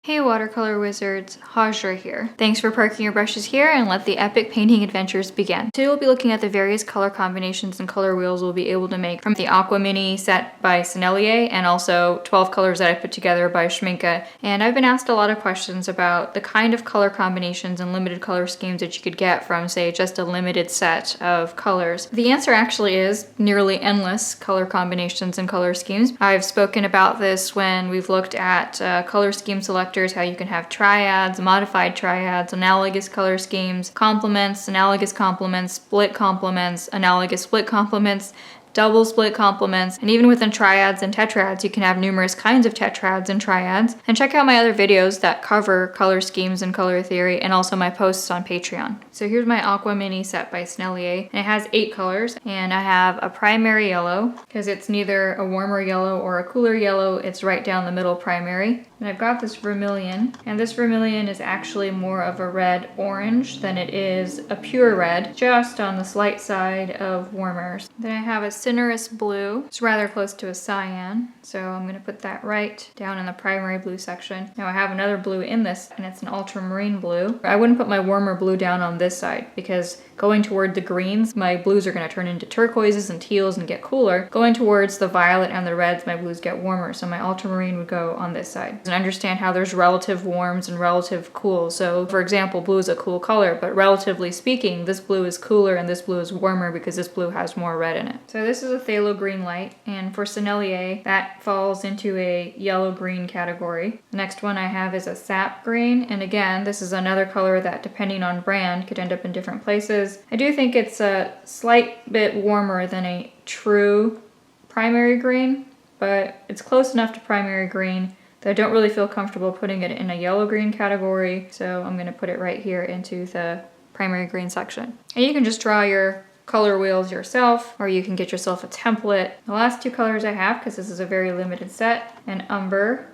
Hey watercolor wizards, Hajra here. Thanks for parking your brushes here and let the epic painting adventures begin. Today we'll be looking at the various color combinations and color wheels we'll be able to make from the Aqua Mini Set by Sennelier and also 12 colors that I put together by Schmincke. And I've been asked a lot of questions about the kind of color combinations and limited color schemes that you could get from, say, just a limited set of colors. The answer actually is nearly endless color combinations and color schemes. I've spoken about this when we've looked at color scheme selectors, how you can have triads, modified triads, analogous color schemes, complements, analogous complements, split complements, analogous split complements, double split complements, and even within triads and tetrads, you can have numerous kinds of tetrads and triads. And check out my other videos that cover color schemes and color theory, and also my posts on Patreon. So here's my Aqua Mini Set by Sennelier, and it has 8 colors, and I have a primary yellow, because it's neither a warmer yellow or a cooler yellow, it's right down the middle primary. And I've got this vermilion, and this vermilion is actually more of a red-orange than it is a pure red, just on the slight side of warmers. Then I have a citrus blue. It's rather close to a cyan, so I'm going to put that right down in the primary blue section. Now I have another blue in this, and it's an ultramarine blue. I wouldn't put my warmer blue down on this side, because going toward the greens, my blues are going to turn into turquoises and teals and get cooler. Going towards the violet and the reds, my blues get warmer, so my ultramarine would go on this side. And understand how there's relative warms and relative cools. So for example, blue is a cool color, but relatively speaking, this blue is cooler and this blue is warmer because this blue has more red in it. So this is a phthalo green light, and for Sennelier, that falls into a yellow-green category. The next one I have is a sap green, and again, this is another color that, depending on brand, could end up in different places. I do think it's a slight bit warmer than a true primary green, but it's close enough to primary green that I don't really feel comfortable putting it in a yellow-green category, so I'm going to put it right here into the primary green section. And you can just draw your color wheels yourself, or you can get yourself a template. The last 2 colors I have, because this is a very limited set, an umber,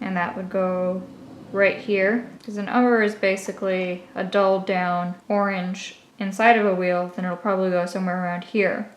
and that would go right here, because an umber is basically a dulled down orange inside of a wheel, then it'll probably go somewhere around here.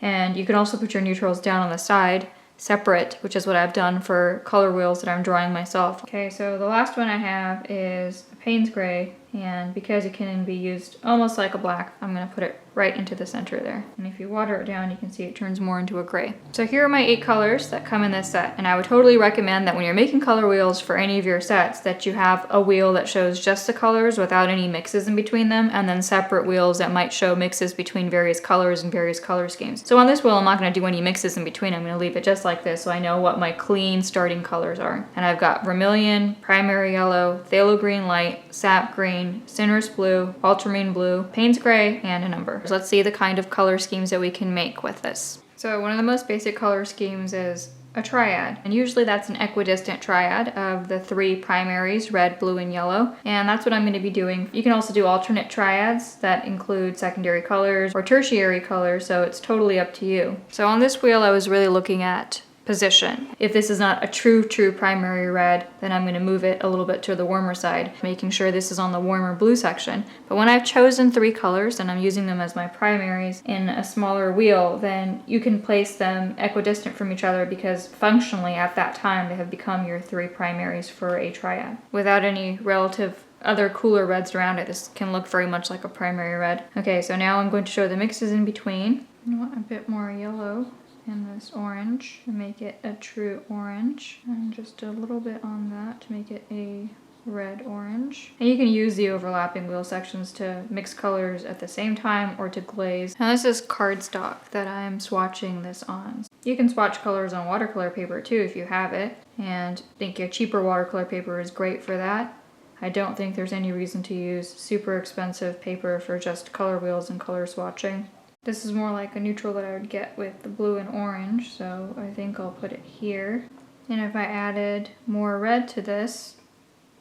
And you can also put your neutrals down on the side, separate, which is what I've done for color wheels that I'm drawing myself. Okay, so the last one I have is a Payne's gray, and because it can be used almost like a black, I'm going to put it right into the center there. And if you water it down, you can see it turns more into a gray. So here are my 8 colors that come in this set, and I would totally recommend that when you're making color wheels for any of your sets, that you have a wheel that shows just the colors without any mixes in between them, and then separate wheels that might show mixes between various colors and various color schemes. So on this wheel, I'm not going to do any mixes in between. I'm going to leave it just like this so I know what my clean starting colors are. And I've got vermilion, primary yellow, phthalo green light, sap green, citrus blue, ultramarine blue, Payne's gray, and an umber. So let's see the kind of color schemes that we can make with this. So one of the most basic color schemes is a triad, and usually that's an equidistant triad of the 3 primaries, red, blue, and yellow, and that's what I'm going to be doing. You can also do alternate triads that include secondary colors or tertiary colors, so it's totally up to you. So on this wheel I was really looking at position. If this is not a true primary red, then I'm going to move it a little bit to the warmer side, making sure this is on the warmer blue section. But when I've chosen 3 colors and I'm using them as my primaries in a smaller wheel, then you can place them equidistant from each other, because functionally at that time they have become your 3 primaries for a triad. Without any relative other cooler reds around it, this can look very much like a primary red. Okay, so now I'm going to show the mixes in between. I want a bit more yellow and this orange to make it a true orange, and just a little bit on that to make it a red orange. And you can use the overlapping wheel sections to mix colors at the same time or to glaze. Now this is cardstock that I'm swatching this on. You can swatch colors on watercolor paper too if you have it, and I think a cheaper watercolor paper is great for that. I don't think there's any reason to use super expensive paper for just color wheels and color swatching. This is more like a neutral that I would get with the blue and orange, so I think I'll put it here. And if I added more red to this,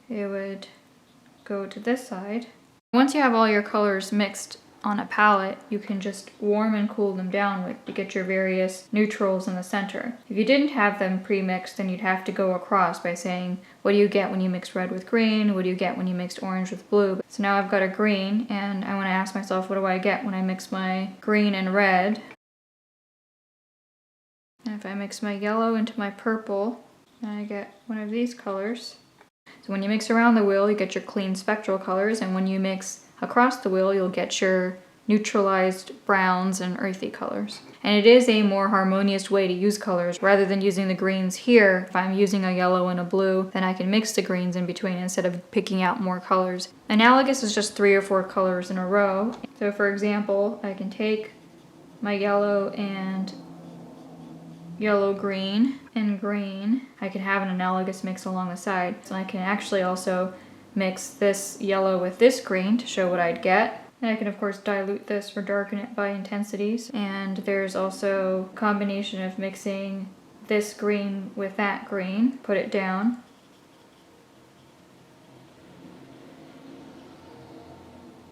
it would go to this side. Once you have all your colors mixed on a palette, you can just warm and cool them down to get your various neutrals in the center. If you didn't have them pre-mixed, then you'd have to go across by saying, what do you get when you mix red with green? What do you get when you mix orange with blue? So now I've got a green, and I want to ask myself, what do I get when I mix my green and red? And if I mix my yellow into my purple, then I get one of these colors. So when you mix around the wheel, you get your clean spectral colors, and when you mix across the wheel, you'll get your neutralized browns and earthy colors. And it is a more harmonious way to use colors. Rather than using the greens here, if I'm using a yellow and a blue, then I can mix the greens in between instead of picking out more colors. Analogous is just 3 or 4 colors in a row. So for example, I can take my yellow and yellow green and green. I can have an analogous mix along the side. So I can actually also mix this yellow with this green to show what I'd get. And I can of course dilute this or darken it by intensities. And there's also a combination of mixing this green with that green. Put it down.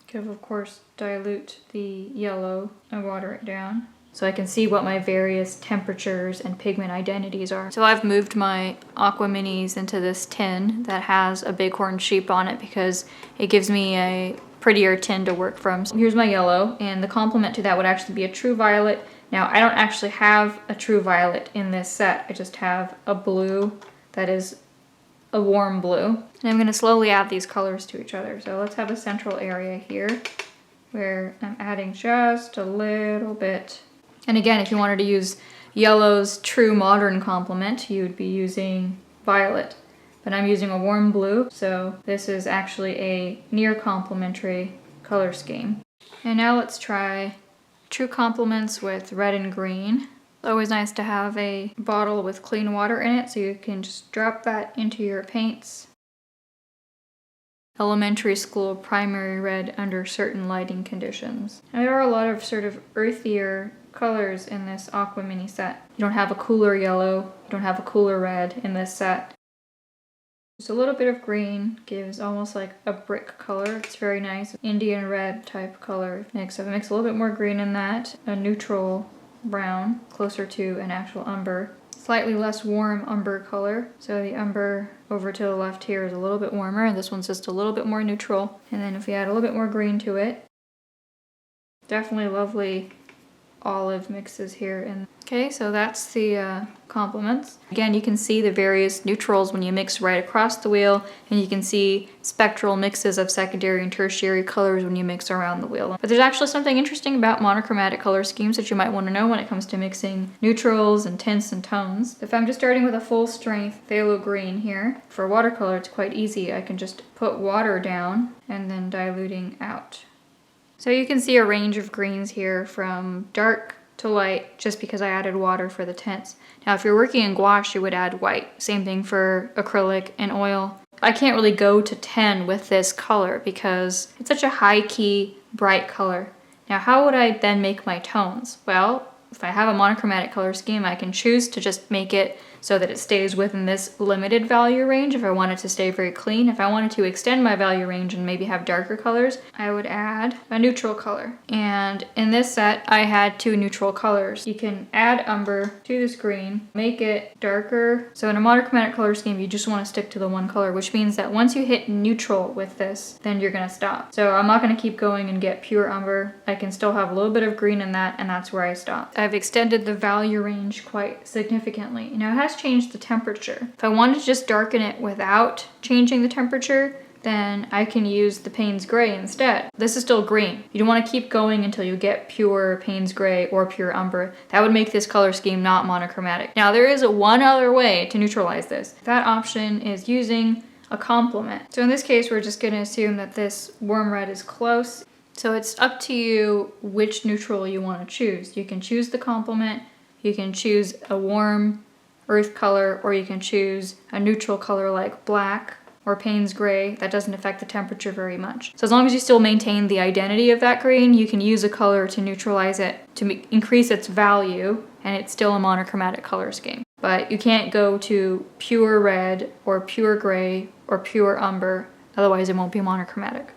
Could of course dilute the yellow and water it down, so I can see what my various temperatures and pigment identities are. So I've moved my Aqua Minis into this tin that has a bighorn sheep on it because it gives me a prettier tin to work from. So here's my yellow, and the complement to that would actually be a true violet. Now I don't actually have a true violet in this set, I just have a blue that is a warm blue. And I'm going to slowly add these colors to each other. So let's have a central area here where I'm adding just a little bit. And again, if you wanted to use yellow's true modern complement, you would be using violet. But I'm using a warm blue, so this is actually a near complementary color scheme. And now let's try true complements with red and green. It's always nice to have a bottle with clean water in it, so you can just drop that into your paints. Elementary school primary red under certain lighting conditions. Now, there are a lot of sort of earthier colors in this Aqua Mini set. You don't have a cooler yellow, you don't have a cooler red in this set. Just a little bit of green gives almost like a brick color. It's very nice. Indian red type color. Next, I mix a little bit more green in that. A neutral brown, closer to an actual umber. Slightly less warm umber color. So the umber over to the left here is a little bit warmer, and this one's just a little bit more neutral. And then if we add a little bit more green to it, definitely lovely olive mixes here. And okay, so that's the complements. Again, you can see the various neutrals when you mix right across the wheel, and you can see spectral mixes of secondary and tertiary colors when you mix around the wheel. But there's actually something interesting about monochromatic color schemes that you might want to know when it comes to mixing neutrals and tints and tones. If I'm just starting with a full strength phthalo green here, for watercolor it's quite easy. I can just put water down and then diluting out. So you can see a range of greens here from dark to light just because I added water for the tints. Now if you're working in gouache, you would add white. Same thing for acrylic and oil. I can't really go to 10 with this color because it's such a high key, bright color. Now how would I then make my tones? Well, if I have a monochromatic color scheme, I can choose to just make it so that it stays within this limited value range if I want it to stay very clean. If I wanted to extend my value range and maybe have darker colors, I would add a neutral color. And in this set, I had 2 neutral colors. You can add umber to this green, make it darker. So in a monochromatic color scheme, you just want to stick to the one color, which means that once you hit neutral with this, then you're gonna stop. So I'm not gonna keep going and get pure umber. I can still have a little bit of green in that, and that's where I stop. I've extended the value range quite significantly. Now it has changed the temperature. If I wanted to just darken it without changing the temperature, then I can use the Payne's gray instead. This is still green. You don't want to keep going until you get pure Payne's gray or pure umber. That would make this color scheme not monochromatic. Now there is one other way to neutralize this. That option is using a complement. So in this case, we're just going to assume that this warm red is close. So it's up to you which neutral you want to choose. You can choose the complement, you can choose a warm earth color, or you can choose a neutral color like black or Payne's gray. That doesn't affect the temperature very much. So as long as you still maintain the identity of that green, you can use a color to neutralize it, to increase its value, and it's still a monochromatic color scheme. But you can't go to pure red or pure gray or pure umber, otherwise it won't be monochromatic.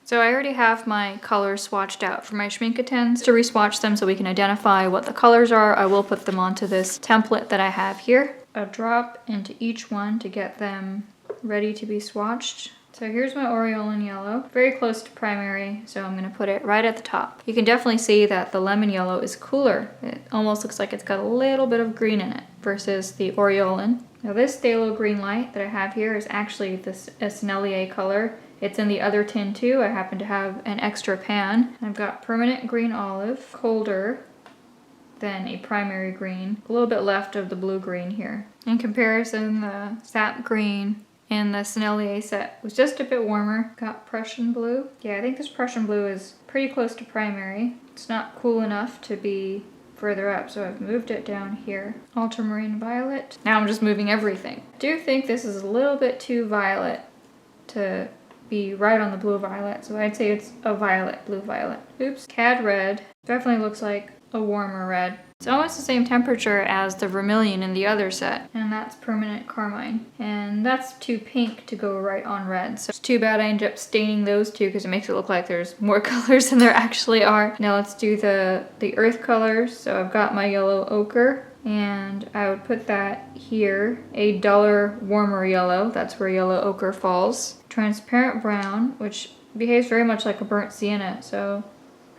So I already have my colors swatched out for my Schmincke tins. To re-swatch them so we can identify what the colors are, I will put them onto this template that I have here. A drop into each one to get them ready to be swatched. So here's my Aureolin yellow, very close to primary, so I'm gonna put it right at the top. You can definitely see that the lemon yellow is cooler. It almost looks like it's got a little bit of green in it versus the Aureolin. Now this phthalo green light that I have here is actually a Sennelier color. It's in the other tin too. I happen to have an extra pan. I've got permanent green olive, colder than a primary green. A little bit left of the blue green here. In comparison, the Sap Green in the Sennelier set was just a bit warmer. Got Prussian Blue. Yeah, I think this Prussian Blue is pretty close to primary. It's not cool enough to be further up, so I've moved it down here. Ultramarine Violet. Now I'm just moving everything. I do think this is a little bit too violet to be right on the blue violet, so I'd say it's a violet, blue violet. Oops. Cad Red. Definitely looks like a warmer red. It's almost the same temperature as the vermilion in the other set, and that's permanent Carmine. And that's too pink to go right on red, so it's too bad I ended up staining those two because it makes it look like there's more colors than there actually are. Now let's do the earth colors. So I've got my yellow ochre, and I would put that here. A duller, warmer yellow, that's where yellow ochre falls. Transparent brown, which behaves very much like a burnt sienna, so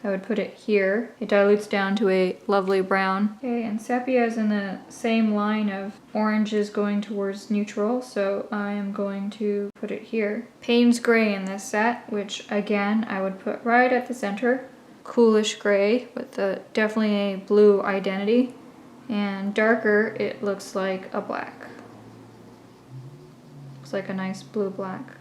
I would put it here. It dilutes down to a lovely brown. Okay, and sepia is in the same line of oranges going towards neutral, so I am going to put it here. Payne's gray in this set, which again, I would put right at the center. Coolish gray with definitely a blue identity. And darker, it looks like a black. Looks like a nice blue-black.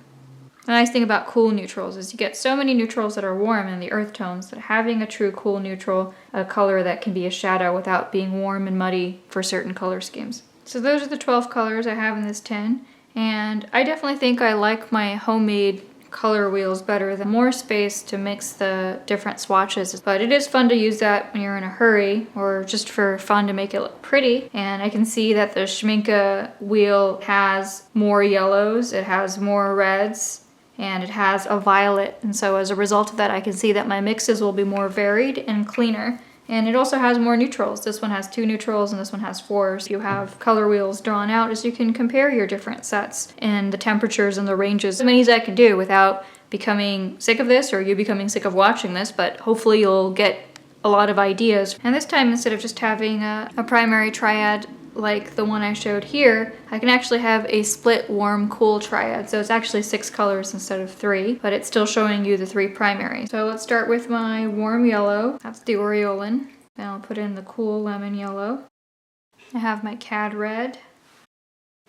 The nice thing about cool neutrals is you get so many neutrals that are warm in the earth tones that having a true cool neutral, a color that can be a shadow without being warm and muddy for certain color schemes. So those are the 12 colors I have in this tin, and I definitely think I like my homemade color wheels better. The more space to mix the different swatches, but it is fun to use that when you're in a hurry or just for fun to make it look pretty. And I can see that the Schmincke wheel has more yellows, it has more reds, and it has a violet, and so as a result of that I can see that my mixes will be more varied and cleaner. And it also has more neutrals. This one has 2 neutrals and this one has 4. So you have color wheels drawn out as you can compare your different sets and the temperatures and the ranges. As many as I can do without becoming sick of this or you becoming sick of watching this, but hopefully you'll get a lot of ideas. And this time, instead of just having a primary triad like the one I showed here, I can actually have a split warm cool triad. So it's actually 6 colors instead of 3, but it's still showing you the 3 primaries. So let's start with my warm yellow. That's the aureolin. Then I'll put in the cool lemon yellow. I have my cad red.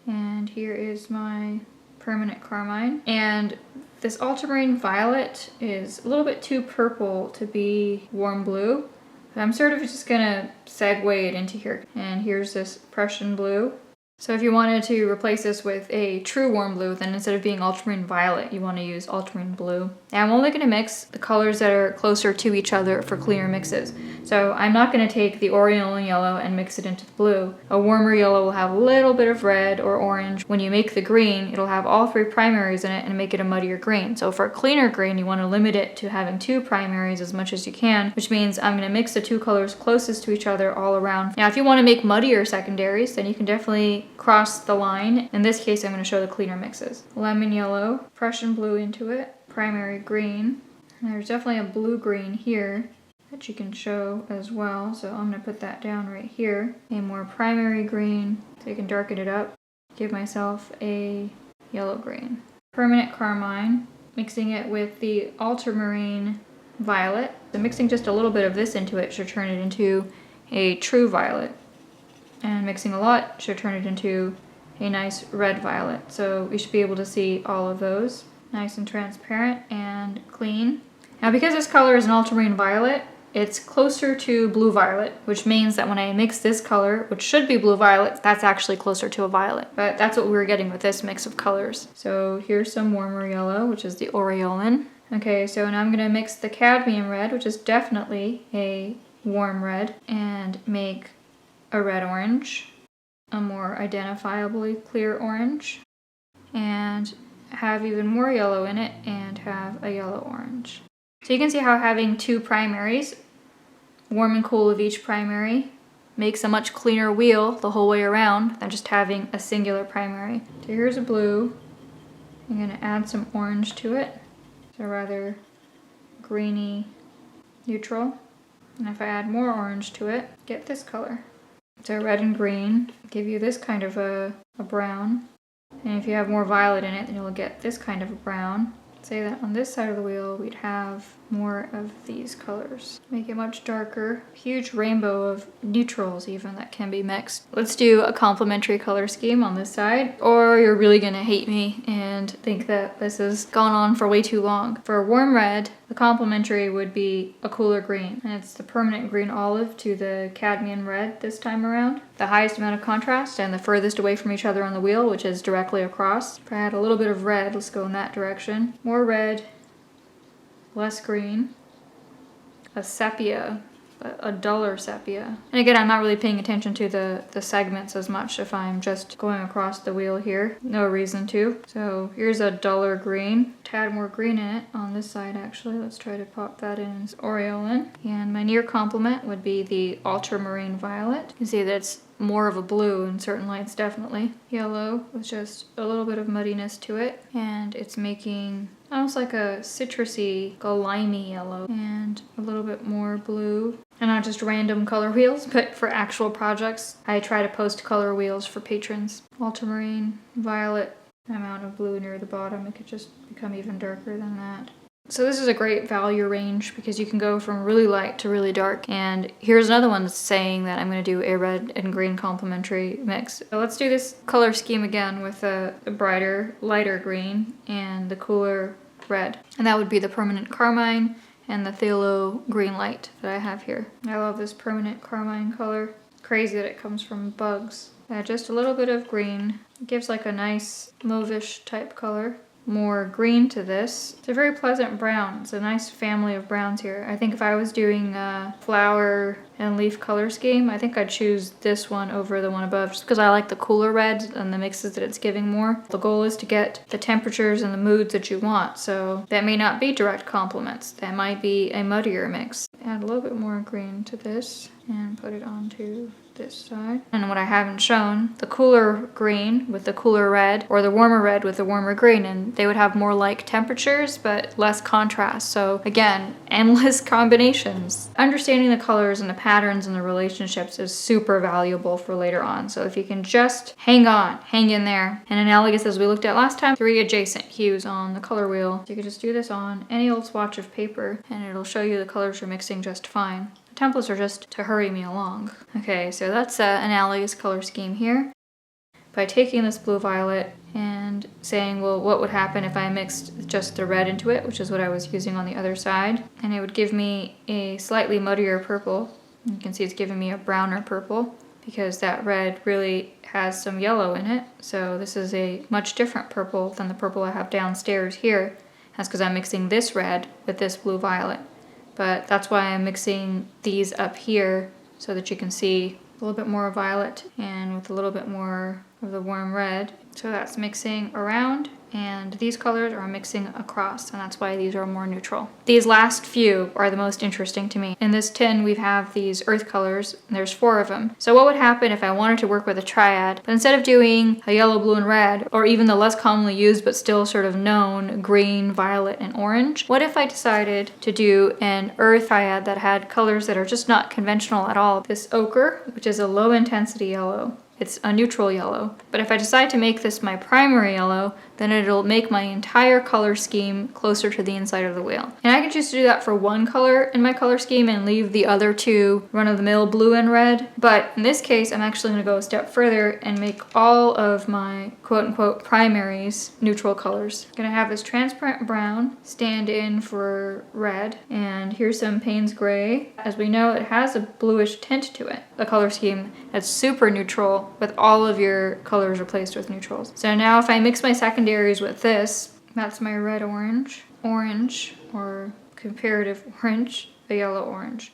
And here is my permanent carmine. And this ultramarine violet is a little bit too purple to be warm blue. I'm sort of just gonna segue it into here. And here's this Prussian blue. So if you wanted to replace this with a true warm blue, then instead of being ultramarine violet, you want to use ultramarine blue. Now I'm only going to mix the colors that are closer to each other for cleaner mixes. So I'm not going to take the aureolin yellow and mix it into the blue. A warmer yellow will have a little bit of red or orange. When you make the green, it'll have all 3 primaries in it and make it a muddier green. So for a cleaner green, you want to limit it to having 2 primaries as much as you can, which means I'm going to mix the 2 colors closest to each other all around. Now if you want to make muddier secondaries, then you can definitely cross the line. In this case, I'm going to show the cleaner mixes. Lemon yellow, Prussian blue into it, primary green. And there's definitely a blue-green here that you can show as well. So I'm going to put that down right here. A more primary green, so you can darken it up. Give myself a yellow-green. Permanent carmine, mixing it with the ultramarine violet. So mixing just a little bit of this into it should turn it into a true violet. And mixing a lot should turn it into a nice red violet. So we should be able to see all of those. Nice and transparent and clean. Now because this color is an ultramarine violet, it's closer to blue violet, which means that when I mix this color, which should be blue violet, that's actually closer to a violet. But that's what we're getting with this mix of colors. So here's some warmer yellow, which is the aureolin. Okay, so now I'm gonna mix the cadmium red, which is definitely a warm red, and make a red orange, a more identifiably clear orange, and have even more yellow in it and have a yellow orange. So you can see how having 2 primaries, warm and cool of each primary, makes a much cleaner wheel the whole way around than just having a singular primary. So here's a blue. I'm going to add some orange to it. So rather greeny neutral. And if I add more orange to it, get this color. So red and green give you this kind of a a brown. And if you have more violet in it, then you'll get this kind of a brown. Say that on this side of the wheel, we'd have more of these colors. Make it much darker. Huge rainbow of neutrals even that can be mixed. Let's do a complementary color scheme on this side, or you're really gonna hate me and think that this has gone on for way too long. For a warm red, the complementary would be a cooler green, and it's the permanent green olive to the cadmium red this time around. The highest amount of contrast and the furthest away from each other on the wheel, which is directly across. If I add a little bit of red, let's go in that direction. More red, less green, a sepia, a duller sepia. And again, I'm not really paying attention to the segments as much if I'm just going across the wheel here. No reason to. So here's a duller green, tad more green in it on this side actually. Let's try to pop that in as aureole in. And my near complement would be the Ultramarine Violet. You can see that it's more of a blue in certain lights, definitely. Yellow with just a little bit of muddiness to it. And it's making almost like a citrusy, a limey yellow, and a little bit more blue. And not just random color wheels, but for actual projects. I try to post color wheels for patrons. Ultramarine Violet, amount of blue near the bottom. It could just become even darker than that. So this is a great value range because you can go from really light to really dark. And here's another one that's saying that I'm going to do a red and green complementary mix. So let's do this color scheme again with a brighter, lighter green and the cooler red. And that would be the permanent Carmine and the phthalo green light that I have here. I love this permanent Carmine color. Crazy that it comes from bugs. Just a little bit of green. It gives like a nice mauvish type color. More green to this. It's a very pleasant brown. It's a nice family of browns here. I think if I was doing a flower and leaf color scheme, I think I'd choose this one over the one above just because I like the cooler reds and the mixes that it's giving more. The goal is to get the temperatures and the moods that you want, so that may not be direct complements. That might be a muddier mix. Add a little bit more green to this and put it onto this side. And what I haven't shown, the cooler green with the cooler red, or the warmer red with the warmer green, and they would have more like temperatures but less contrast. So again, endless combinations. Understanding the colors and the patterns and the relationships is super valuable for later on. So if you can just hang on, hang in there. And analogous as we looked at last time, 3 adjacent hues on the color wheel. So you can just do this on any old swatch of paper and it'll show you the colors you're mixing just fine. Templates are just to hurry me along. Okay, so that's an analogous color scheme here. By taking this blue violet and saying, well, what would happen if I mixed just the red into it, which is what I was using on the other side, and it would give me a slightly muddier purple. You can see it's giving me a browner purple because that red really has some yellow in it. So this is a much different purple than the purple I have downstairs here. That's because I'm mixing this red with this blue violet. But that's why I'm mixing these up here so that you can see a little bit more violet and with a little bit more of the warm red. So that's mixing around, and these colors are mixing across, and that's why these are more neutral. These last few are the most interesting to me. In this tin we have these earth colors, and there's 4 of them. So what would happen if I wanted to work with a triad, but instead of doing a yellow, blue, and red, or even the less commonly used but still sort of known green, violet, and orange, what if I decided to do an earth triad that had colors that are just not conventional at all? This ochre, which is a low intensity yellow. It's a neutral yellow. But if I decide to make this my primary yellow, then it'll make my entire color scheme closer to the inside of the wheel. And I can choose to do that for one color in my color scheme and leave the other 2 run-of-the-mill blue and red. But in this case, I'm actually going to go a step further and make all of my quote-unquote primaries neutral colors. I'm going to have this transparent brown stand in for red, and here's some Payne's gray. As we know, it has a bluish tint to it. A color scheme that's super neutral with all of your colors replaced with neutrals. So now if I mix my secondaries with this, that's my red orange, or comparative orange, a yellow orange.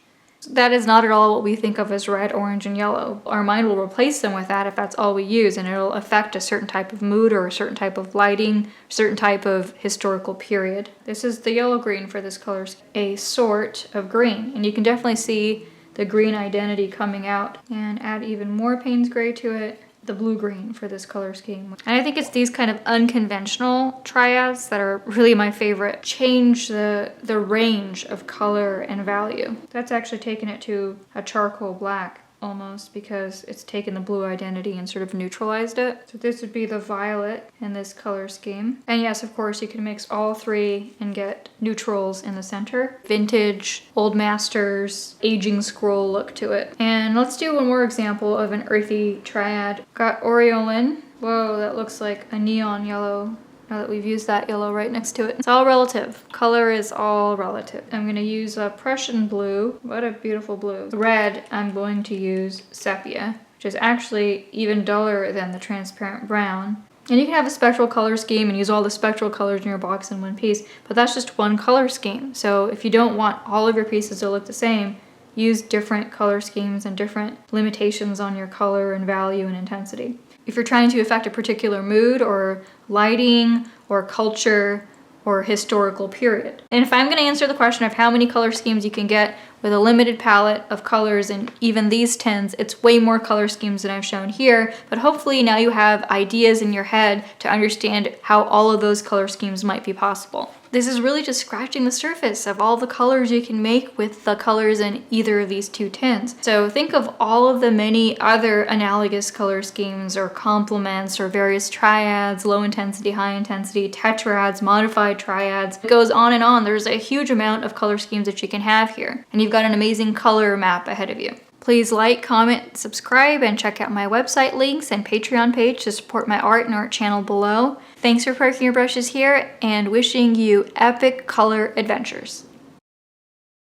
That is not at all what we think of as red, orange, and yellow. Our mind will replace them with that if that's all we use, and it'll affect a certain type of mood or a certain type of lighting, a certain type of historical period. This is the yellow green for this color scheme, a sort of green, and you can definitely see the green identity coming out, and add even more Payne's gray to it, the blue-green for this color scheme. And I think it's these kind of unconventional triads that are really my favorite. Change the range of color and value. That's actually taken it to a charcoal black. almost, because it's taken the blue identity and sort of neutralized it. So this would be the violet in this color scheme. And yes, of course, you can mix all three and get neutrals in the center. Vintage, old masters, aging scroll look to it. And let's do one more example of an earthy triad. Got Aureolin. Whoa, that looks like a neon yellow. Now that we've used that yellow right next to it. It's all relative. Color is all relative. I'm gonna use a Prussian blue. What a beautiful blue. Red, I'm going to use sepia, which is actually even duller than the transparent brown. And you can have a spectral color scheme and use all the spectral colors in your box in one piece, but that's just one color scheme. So if you don't want all of your pieces to look the same, use different color schemes and different limitations on your color and value and intensity. If you're trying to affect a particular mood or lighting or culture or historical period. And if I'm going to answer the question of how many color schemes you can get with a limited palette of colors and even these tins, it's way more color schemes than I've shown here, but hopefully now you have ideas in your head to understand how all of those color schemes might be possible. This is really just scratching the surface of all the colors you can make with the colors in either of these two tins. So think of all of the many other analogous color schemes or complements or various triads, low intensity, high intensity, tetrads, modified triads. It goes on and on. There's a huge amount of color schemes that you can have here. And you've got an amazing color map ahead of you. Please like, comment, subscribe, and check out my website links and Patreon page to support my art and art channel below. Thanks for parking your brushes here, and wishing you epic color adventures.